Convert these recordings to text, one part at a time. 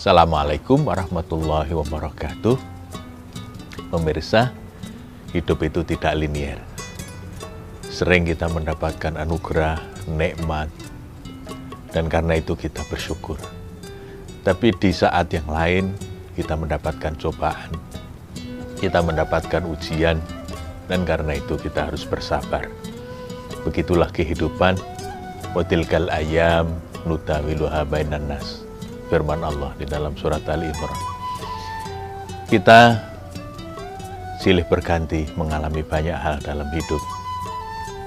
Assalamualaikum warahmatullahi wabarakatuh. Pemirsa, hidup itu tidak linier. Sering kita mendapatkan anugerah, nikmat, dan karena itu kita bersyukur. Tapi di saat yang lain, kita mendapatkan cobaan, kita mendapatkan ujian, dan karena itu kita harus bersabar. Begitulah kehidupan, wa tilkal ayyam nutawiluha bainan nas. Firman Allah di dalam surat Ali Imran. Kita silih berganti mengalami banyak hal dalam hidup.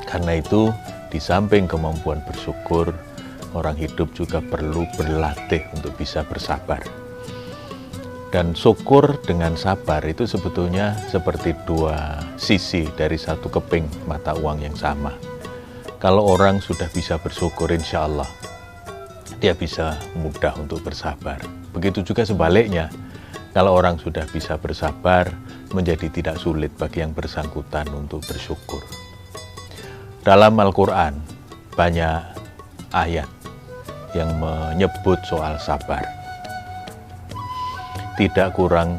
Karena itu, di samping kemampuan bersyukur, orang hidup juga perlu berlatih untuk bisa bersabar. Dan syukur dengan sabar itu sebetulnya seperti dua sisi dari satu keping mata uang yang sama. Kalau orang sudah bisa bersyukur, insya Allah dia bisa mudah untuk bersabar. Begitu juga sebaliknya, kalau orang sudah bisa bersabar, menjadi tidak sulit bagi yang bersangkutan untuk bersyukur. Dalam Al-Quran, banyak ayat yang menyebut soal sabar. Tidak kurang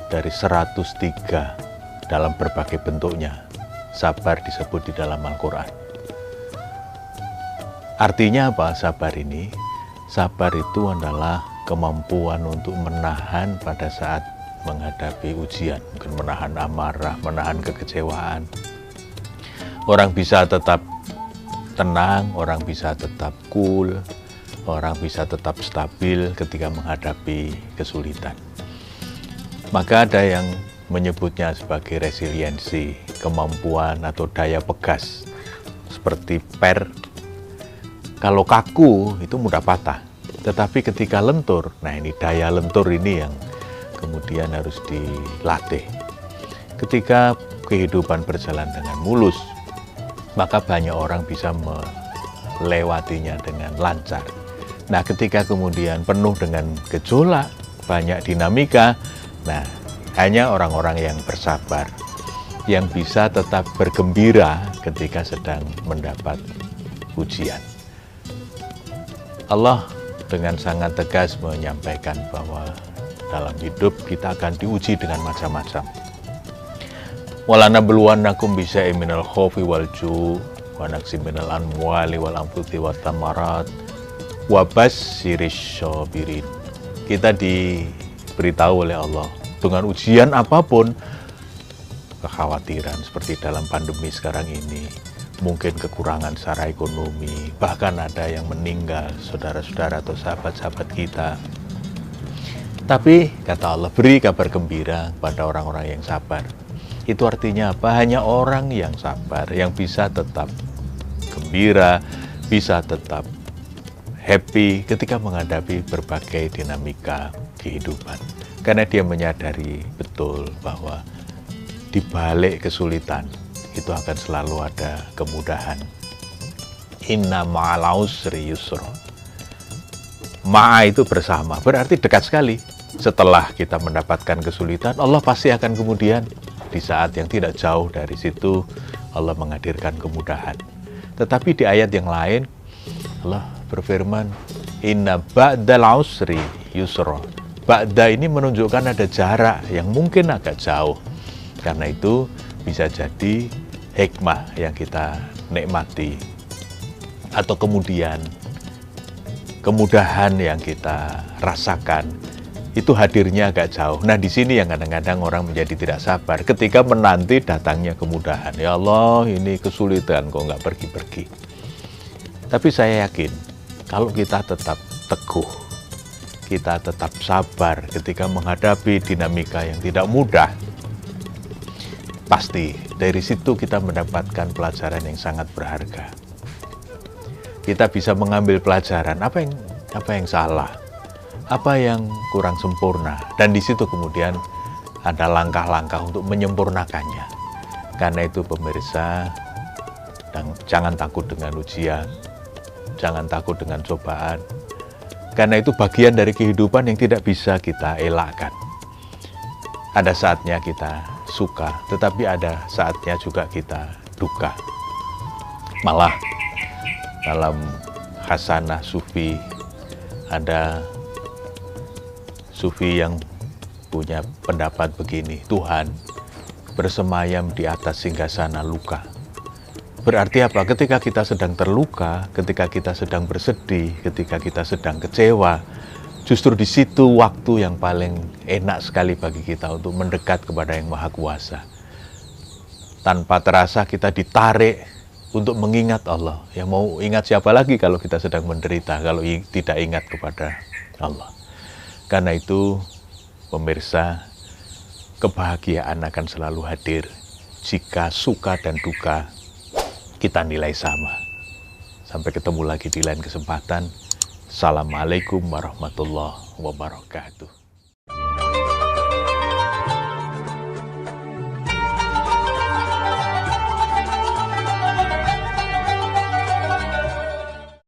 dari 103 dalam berbagai bentuknya, sabar disebut di dalam Al-Quran. Artinya apa sabar ini? Sabar itu adalah kemampuan untuk menahan pada saat menghadapi ujian. Mungkin menahan amarah, menahan kekecewaan. Orang bisa tetap tenang, orang bisa tetap cool, orang bisa tetap stabil ketika menghadapi kesulitan. Maka ada yang menyebutnya sebagai resiliensi, kemampuan atau daya pegas. Seperti kalau kaku itu mudah patah, tetapi ketika lentur, nah ini daya lentur ini yang kemudian harus dilatih. Ketika kehidupan berjalan dengan mulus, maka banyak orang bisa melewatinya dengan lancar. Nah, ketika kemudian penuh dengan gejolak, banyak dinamika, nah hanya orang-orang yang bersabar, yang bisa tetap bergembira ketika sedang mendapat ujian. Allah dengan sangat tegas menyampaikan bahwa dalam hidup kita akan diuji dengan macam-macam. Walanabluwannakum bisyai'in minal khaufi wal ju' wa naqsin minal amwali wal anfusi wat thamarat wa basyirish shabirin. Kita diberitahu oleh Allah dengan ujian apapun, kekhawatiran seperti dalam pandemi sekarang ini, mungkin kekurangan secara ekonomi, bahkan ada yang meninggal, saudara-saudara atau sahabat-sahabat kita. Tapi kata Allah, beri kabar gembira pada orang-orang yang sabar. Itu artinya apa? Hanya orang yang sabar, yang bisa tetap gembira, bisa tetap happy ketika menghadapi berbagai dinamika kehidupan. Karena dia menyadari betul bahwa di balik kesulitan, itu akan selalu ada kemudahan. Inna ma'al usri yusra. Ma'a itu bersama, berarti dekat sekali. Setelah kita mendapatkan kesulitan, Allah pasti akan kemudian di saat yang tidak jauh dari situ, Allah menghadirkan kemudahan. Tetapi di ayat yang lain, Allah berfirman, Inna ba'dal usri yusra. Ba'da ini menunjukkan ada jarak yang mungkin agak jauh. Karena itu bisa jadi hikmah yang kita nikmati, atau kemudian kemudahan yang kita rasakan itu hadirnya agak jauh. Nah, di sini yang kadang-kadang orang menjadi tidak sabar ketika menanti datangnya kemudahan. Ya Allah, ini kesulitan kok nggak pergi-pergi. Tapi saya yakin kalau kita tetap teguh, kita tetap sabar ketika menghadapi dinamika yang tidak mudah, pasti dari situ kita mendapatkan pelajaran yang sangat berharga. Kita bisa mengambil pelajaran apa yang salah, apa yang kurang sempurna, dan di situ kemudian ada langkah-langkah untuk menyempurnakannya. Karena itu pemirsa, jangan takut dengan ujian, jangan takut dengan cobaan. Karena itu bagian dari kehidupan yang tidak bisa kita elakkan. Ada saatnya kita suka, tetapi ada saatnya juga kita duka. Malah dalam Hasanah Sufi ada sufi yang punya pendapat begini, Tuhan bersemayam di atas singgasana luka. Berarti apa? Ketika kita sedang terluka, ketika kita sedang bersedih, ketika kita sedang kecewa, justru di situ waktu yang paling enak sekali bagi kita untuk mendekat kepada Yang Maha Kuasa. Tanpa terasa kita ditarik untuk mengingat Allah. Yang mau ingat siapa lagi kalau kita sedang menderita, kalau tidak ingat kepada Allah. Karena itu, pemirsa, kebahagiaan akan selalu hadir jika suka dan duka kita nilai sama. Sampai ketemu lagi di lain kesempatan. Assalamualaikum warahmatullahi wabarakatuh.